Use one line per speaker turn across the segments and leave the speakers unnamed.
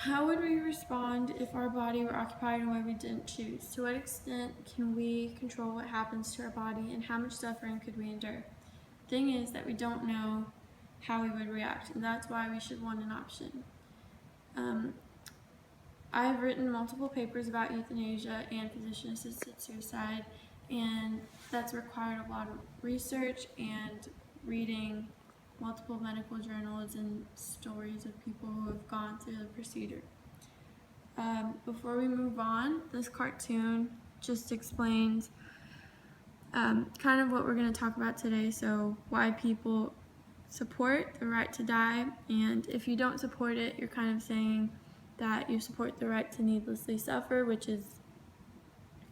How would we respond if our body were occupied in a way we didn't choose? To what extent can we control what happens to our body, and how much suffering could we endure? The thing is that we don't know how we would react, and that's why we should want an option. I've written multiple papers about euthanasia and physician-assisted suicide, and that's required a lot of research and reading multiple medical journals and stories of people who have gone through the procedure. Before we move on, this cartoon just explains kind of what we're going to talk about today, so why people support the right to die, and if you don't support it, you're kind of saying that you support the right to needlessly suffer, which is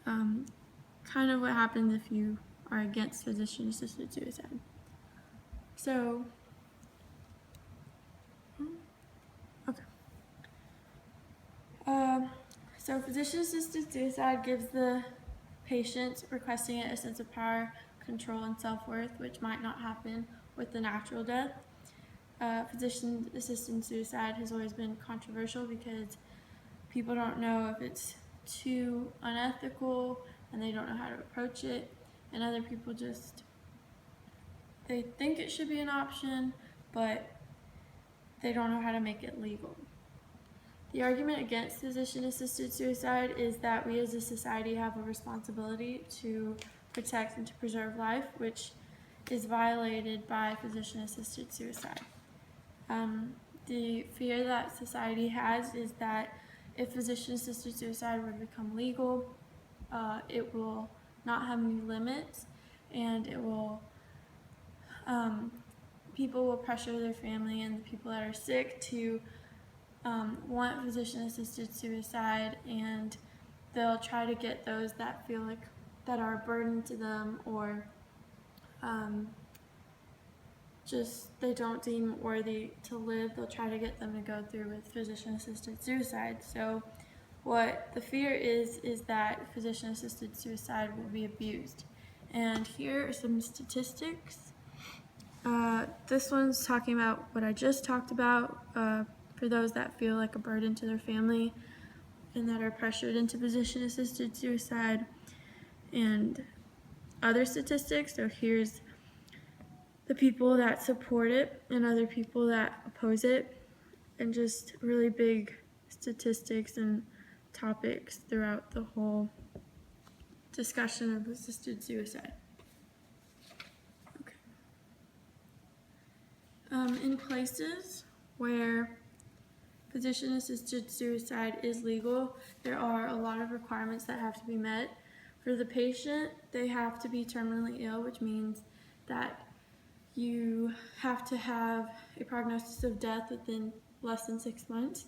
kind of what happens if you are against physician-assisted suicide. So physician-assisted suicide gives the patient requesting it a sense of power, control, and self-worth, which might not happen with the natural death. Physician-assisted suicide has always been controversial because people don't know if it's too unethical and they don't know how to approach it, and other people they think it should be an option, but they don't know how to make it legal. The argument against physician-assisted suicide is that we as a society have a responsibility to protect and to preserve life, which is violated by physician-assisted suicide. The fear that society has is that if physician-assisted suicide were to become legal, it will not have any limits, and it will people will pressure their family and the people that are sick to want physician-assisted suicide, and they'll try to get those that feel like that are a burden to them, or just they don't deem worthy to live. They'll try to get them to go through with physician-assisted suicide. So what the fear is that physician-assisted suicide will be abused. And here are some statistics. This one's talking about what I just talked about, for those that feel like a burden to their family and that are pressured into physician-assisted suicide, and other statistics. So here's the people that support it and other people that oppose it, and just really big statistics and topics throughout the whole discussion of assisted suicide. Okay. In places where physician-assisted suicide is legal, there are a lot of requirements that have to be met. For the patient, they have to be terminally ill, which means that you have to have a prognosis of death within less than 6 months,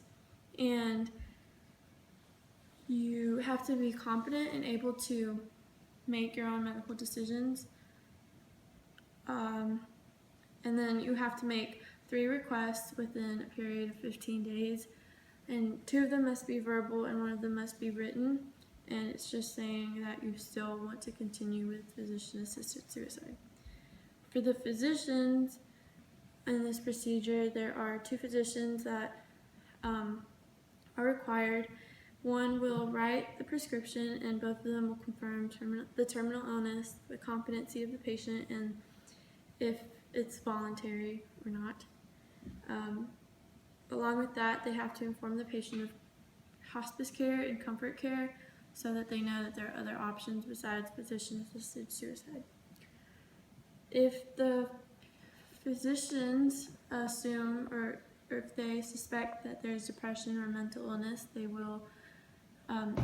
and you have to be competent and able to make your own medical decisions. And then you have to make 3 requests within a period of 15 days, and 2 of them must be verbal and 1 of them must be written, and it's just saying that you still want to continue with physician-assisted suicide. For the physicians in this procedure, there are 2 physicians that are required. One will write the prescription, and both of them will confirm the terminal illness, the competency of the patient, and if it's voluntary or not. Along with that, they have to inform the patient of hospice care and comfort care so that they know that there are other options besides physician-assisted suicide. If the physicians assume or if they suspect that there's depression or mental illness, they will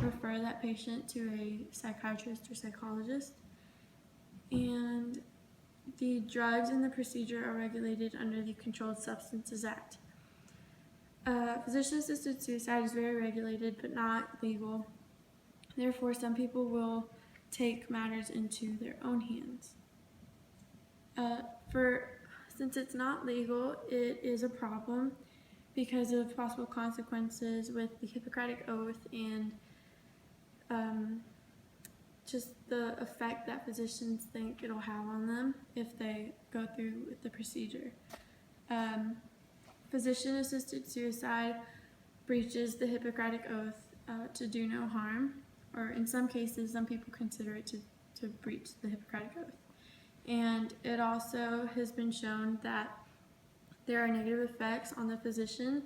refer that patient to a psychiatrist or psychologist. And the drugs in the procedure are regulated under the Controlled Substances Act. Physician-assisted suicide is very regulated but not legal. Therefore, some people will take matters into their own hands. Since it's not legal, it is a problem because of possible consequences with the Hippocratic Oath and just the effect that physicians think it'll have on them if they go through with the procedure. Physician-assisted suicide breaches the Hippocratic Oath to do no harm, or in some cases, some people consider it to breach the Hippocratic Oath. And it also has been shown that there are negative effects on the physician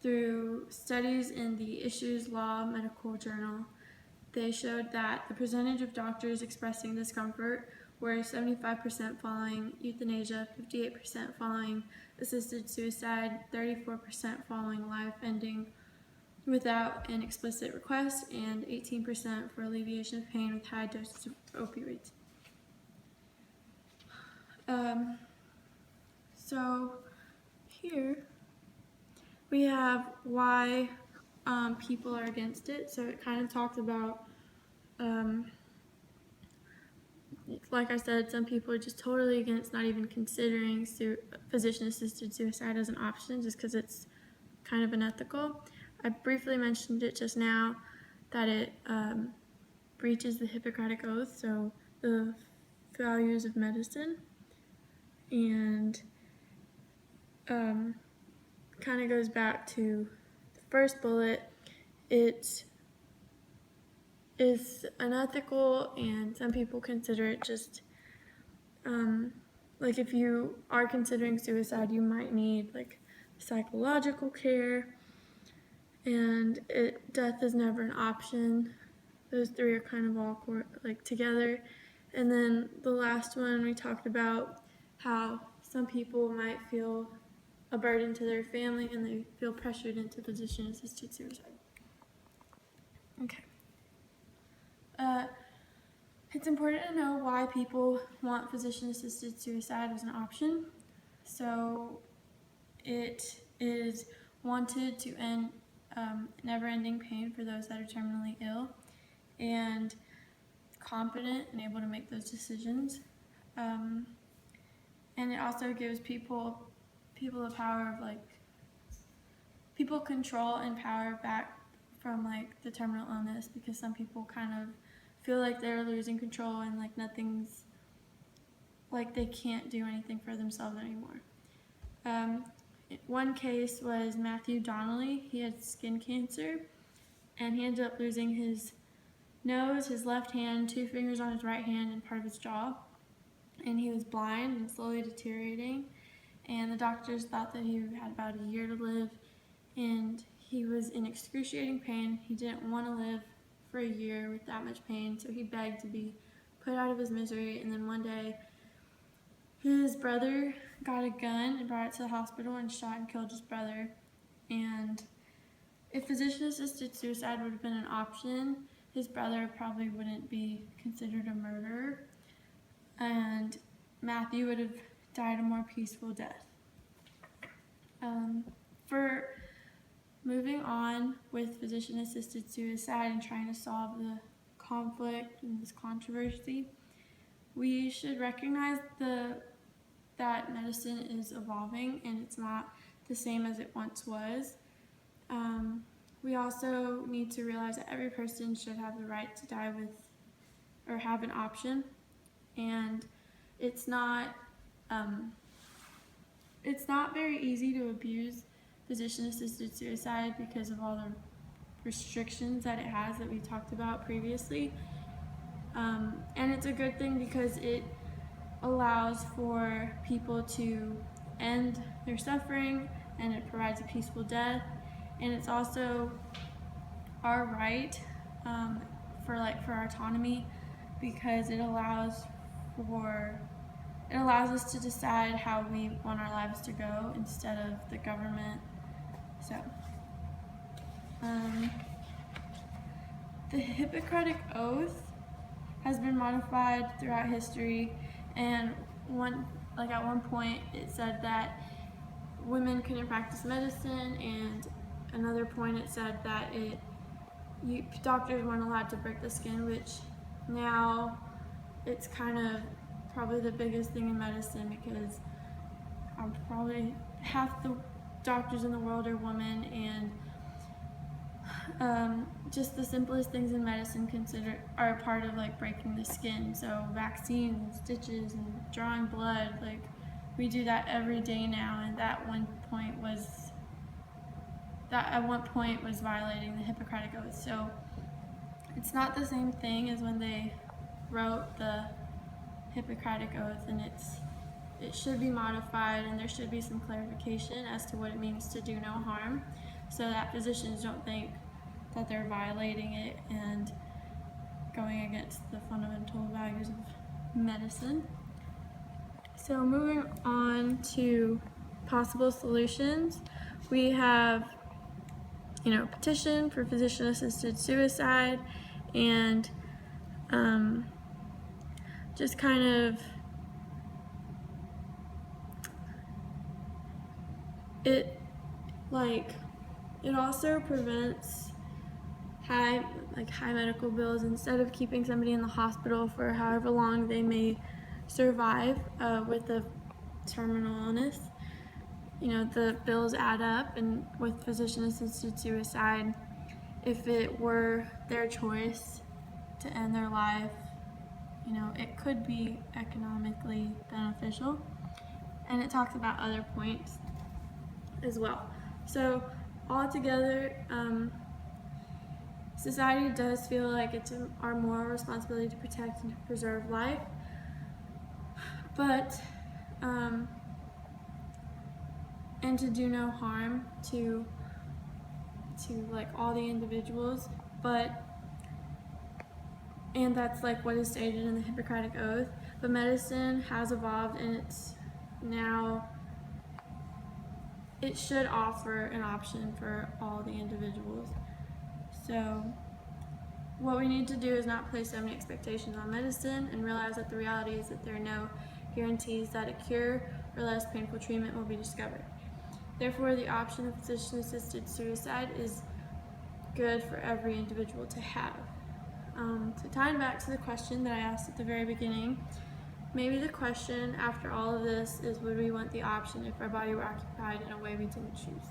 through studies in the Issues Law Medical Journal. They showed that the percentage of doctors expressing discomfort were 75% following euthanasia, 58% following assisted suicide, 34% following life ending without an explicit request, and 18% for alleviation of pain with high doses of opioids. So here we have why people are against it. So it kind of talks about, like I said, some people are just totally against not even considering physician-assisted suicide as an option just because it's kind of unethical. I briefly mentioned it just now that it breaches the Hippocratic Oath, so the values of medicine, and kind of goes back to the first bullet. It is unethical, and some people consider it just like if you are considering suicide, you might need like psychological care, and death is never an option. Those three are kind of all like together. And then the last one, we talked about how some people might feel a burden to their family and they feel pressured into physician-assisted suicide. Okay. It's important to know why people want physician-assisted suicide as an option. So it is wanted to end never-ending pain for those that are terminally ill and competent and able to make those decisions. And it also gives people the power of people control and power back from the terminal illness, because some people kind of feel like they're losing control and nothing's they can't do anything for themselves anymore. One case was Matthew Donnelly. He had skin cancer and he ended up losing his nose, his left hand, 2 fingers on his right hand, and part of his jaw. And he was blind and slowly deteriorating. And the doctors thought that he had about a year to live. And he was in excruciating pain. He didn't want to live for a year with that much pain, so he begged to be put out of his misery. And then one day, his brother got a gun and brought it to the hospital and shot and killed his brother. And if physician-assisted suicide would have been an option, his brother probably wouldn't be considered a murderer, and Matthew would have died a more peaceful death. For moving on with physician-assisted suicide and trying to solve the conflict and this controversy, we should recognize that medicine is evolving and it's not the same as it once was. We also need to realize that every person should have the right to die with, or have an option, and it's not very easy to abuse physician-assisted suicide because of all the restrictions that it has that we talked about previously. And it's a good thing because it allows for people to end their suffering, and it provides a peaceful death. And it's also our right for autonomy, because it allows us to decide how we want our lives to go instead of the government. So, the Hippocratic Oath has been modified throughout history, and at one point it said that women couldn't practice medicine, and another point it said that doctors weren't allowed to break the skin, which now it's kind of probably the biggest thing in medicine, because probably half the doctors in the world are women, and just the simplest things in medicine are a part of breaking the skin. So vaccines and stitches and drawing blood, we do that every day now, and that one point that at one point was violating the Hippocratic Oath. So it's not the same thing as when they wrote the Hippocratic Oath, and it should be modified, and there should be some clarification as to what it means to do no harm, so that physicians don't think that they're violating it and going against the fundamental values of medicine. So moving on to possible solutions, we have, petition for physician-assisted suicide, and just kind of it also prevents high medical bills. Instead of keeping somebody in the hospital for however long they may survive with a terminal illness, the bills add up. And with physician-assisted suicide, if it were their choice to end their life, it could be economically beneficial. And it talks about other points as well. So altogether, society does feel like it's our moral responsibility to protect and to preserve life, but and to do no harm to all the individuals, and that's what is stated in the Hippocratic Oath. But medicine has evolved, and it should offer an option for all the individuals. So what we need to do is not place so many expectations on medicine, and realize that the reality is that there are no guarantees that a cure or less painful treatment will be discovered. Therefore, the option of physician-assisted suicide is good for every individual to have. So tying back to the question that I asked at the very beginning, maybe the question after all of this is, would we want the option if our body were occupied in a way we didn't choose?